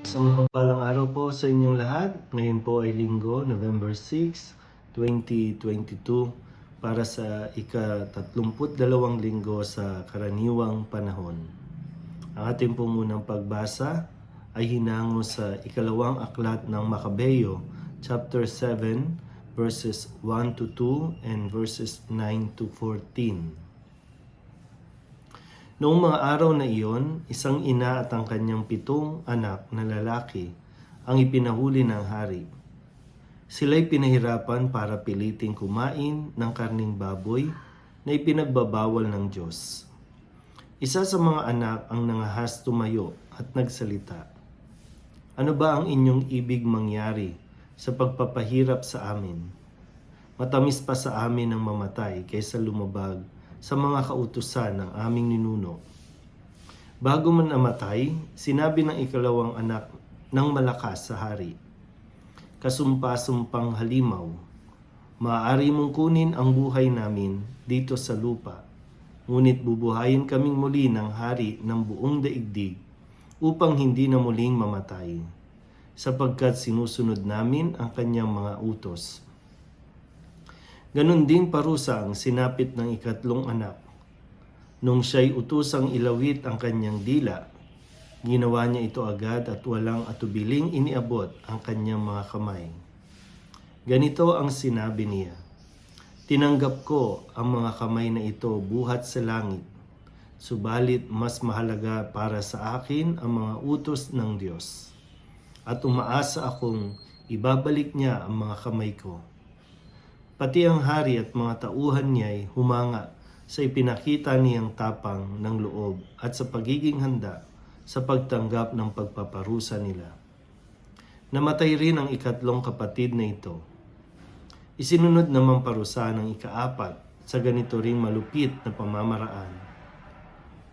Isang mapagpalang araw po sa inyong lahat. Ngayon po ay Linggo, November 6, 2022 para sa ika-32 linggo sa karaniwang panahon. Ang ating pong unang pagbasa ay hinango sa ikalawang aklat ng Makabeo, chapter 7, verses 1 to 2 and verses 9 to 14. Noong mga araw na iyon, isang ina at ang kanyang 7 anak na lalaki ang ipinahuli ng hari. Sila'y pinahirapan para piliting kumain ng karning baboy na ipinagbabawal ng Diyos. Isa sa mga anak ang nangahas tumayo at nagsalita, "Ano ba ang inyong ibig mangyari sa pagpapahirap sa amin? Matamis pa sa amin ang mamatay kaysa lumabag sa mga kautusan ng aming ninuno." Bago man namatay, sinabi ng ikalawang anak ng malakas sa hari, "Kasumpa-sumpang halimaw, maaari mong kunin ang buhay namin dito sa lupa, ngunit bubuhayin kaming muli ng hari ng buong daigdig upang hindi na muling mamatay, sapagkat sinusunod namin ang kanyang mga utos." Ganon ding parusa ang sinapit ng ikatlong anak. Nung siya'y utusang ilawit ang kanyang dila, ginawa niya ito agad at walang atubiling iniabot ang kanyang mga kamay. Ganito ang sinabi niya, "Tinanggap ko ang mga kamay na ito buhat sa langit, subalit mas mahalaga para sa akin ang mga utos ng Diyos, at umaasa akong ibabalik niya ang mga kamay ko." Pati ang hari at mga tauhan niya'y humanga sa ipinakita niyang tapang ng loob at sa pagiging handa sa pagtanggap ng pagpaparusa nila. Namatay rin ang ikatlong kapatid na ito. Isinunod namang parusa ng ika-4 sa ganito ring malupit na pamamaraan.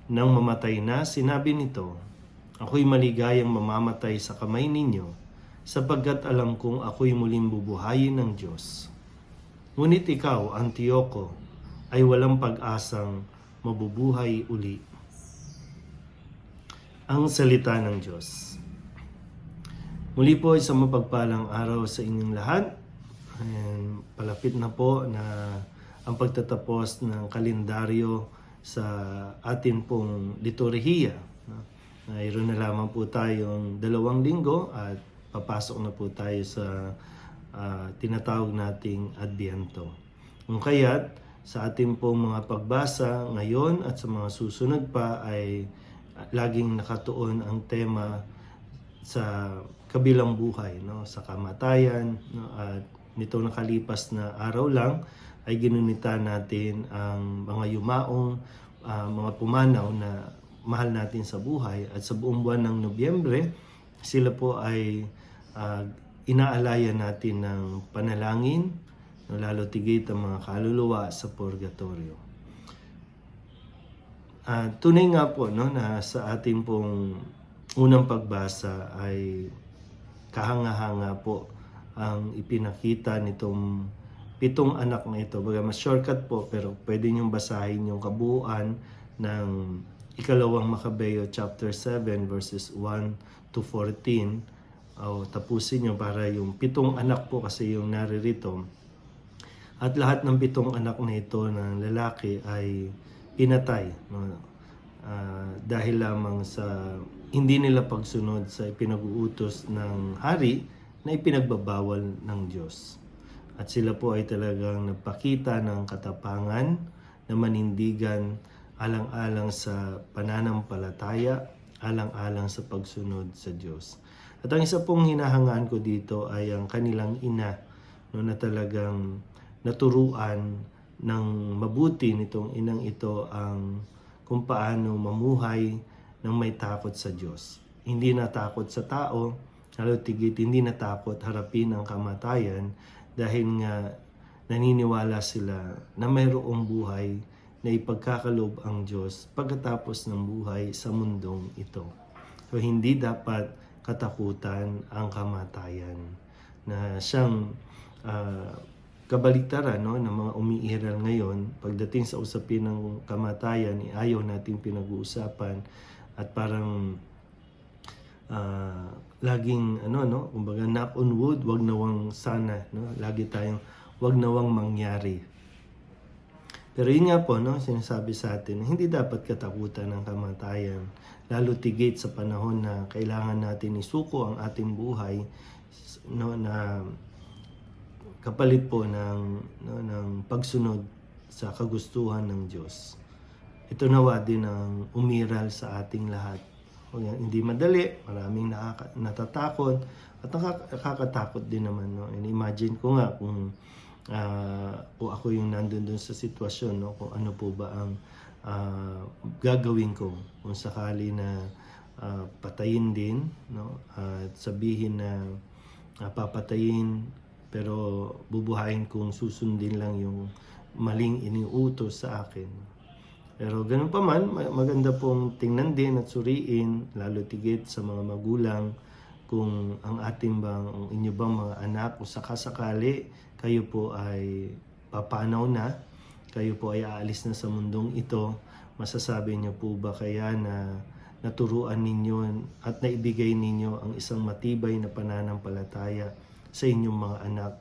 Nang mamatay na, sinabi nito, "Ako'y maligayang mamamatay sa kamay ninyo, sapagkat alam kong ako'y muling bubuhayin ng Diyos. Ngunit ikaw, Antioco, ay walang pag-asang mabubuhay uli." Ang salita ng Diyos. Muli po isang mapagpalang araw sa inyong lahat. And palapit na po na ang pagtatapos ng kalendaryo sa atin pong liturhiya. Mayroon na lamang po tayong 2 linggo at papasok na po tayo sa tinatawag nating Adbyento. Kung kaya't sa ating pong mga pagbasa ngayon at sa mga susunod pa ay laging nakatuon ang tema sa kabilang buhay, no? Sa kamatayan, no? At nitong nakalipas na araw lang ay ginunita natin ang mga yumaong mga pumanaw na mahal natin sa buhay, at sa buong buwan ng Nobyembre sila po ay inaalaya natin ng panalangin, no, lalo tigit ang mga kaluluwa sa purgatorio. Tunay nga po, no, na sa ating pong unang pagbasa ay kahanga-hanga po ang ipinakita nitong 7 anak na ito. Baga mas shortcut po, pero pwede niyong basahin yung kabuuan ng ikalawang Makabeo chapter 7 verses 1 to 14. Tapusin nyo para yung 7 anak po kasi yung naririto. At lahat ng 7 anak na ito ng lalaki ay pinatay, no? Dahil lamang sa hindi nila pagsunod sa ipinag-uutos ng hari na ipinagbabawal ng Diyos. At sila po ay talagang nagpakita ng katapangan na manindigan alang-alang sa pananampalataya, alang-alang sa pagsunod sa Diyos. At ang isa pong hinahangaan ko dito ay ang kanilang ina, no, na talagang naturuan ng mabuti nitong inang ito ang kung paano mamuhay ng may takot sa Diyos. Hindi natakot sa tao, lalo tigit hindi natakot harapin ang kamatayan dahil nga naniniwala sila na mayroong buhay na ipagkakalob ang Diyos pagkatapos ng buhay sa mundong ito. So hindi dapat katakutan ang kamatayan, na siyang kabaliktaran, no, ng mga umiiral ngayon. Pagdating sa usapin ng kamatayan, ayaw nating pinag-uusapan at parang laging ano no, kumbaga knock on wood, wag nawang sana no, lagi tayong wag nawang mangyari. Pero yun nga po no, sinasabi sa atin, hindi dapat katakutan ng kamatayan, lalo tigit sa panahon na kailangan natin isuko ang ating buhay no, na kapalit po ng no, ng pagsunod sa kagustuhan ng Diyos. Ito nawa din ang umiral sa ating lahat. O yan, hindi madali, maraming natatakot at nakakatakot din naman. No? And imagine ko nga kung ako yung nandun dun sa sitwasyon, no? Kung ano po ba ang gagawin ko kung sakali na patayin din, no? At sabihin na papatayin pero bubuhayin kung susundin lang yung maling iniutos sa akin. Pero ganun pa man, maganda pong tingnan din at suriin, lalo tigit sa mga magulang, kung ang ating bang, ang inyo bang mga anak, kung sakasakali, kayo po ay papanaw na, kayo po ay aalis na sa mundong ito, masasabi niyo po ba kaya na naturuan ninyo at naibigay ninyo ang isang matibay na pananampalataya sa inyong mga anak,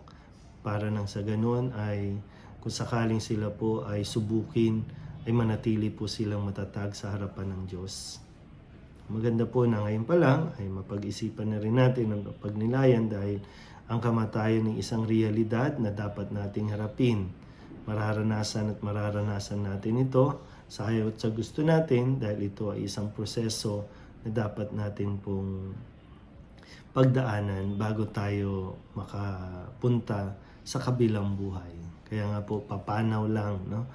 para nang sa ganun ay kung sakaling sila po ay subukin, ay manatili po silang matatag sa harapan ng Diyos. Maganda po na ngayon pa lang ay mapag-isipan na rin natin ang pagnilayan, dahil ang kamatayan ng isang realidad na dapat nating harapin. Mararanasan at mararanasan natin ito sa ayaw at sa gusto natin, dahil ito ay isang proseso na dapat natin pong pagdaanan bago tayo makapunta sa kabilang buhay. Kaya nga po, papanaw lang, no?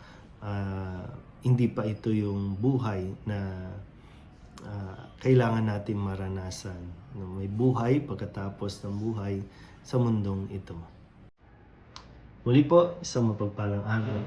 Hindi pa ito yung buhay na kailangan natin maranasan. May buhay pagkatapos ng buhay sa mundong ito. Muli po, isang mapagpalang araw.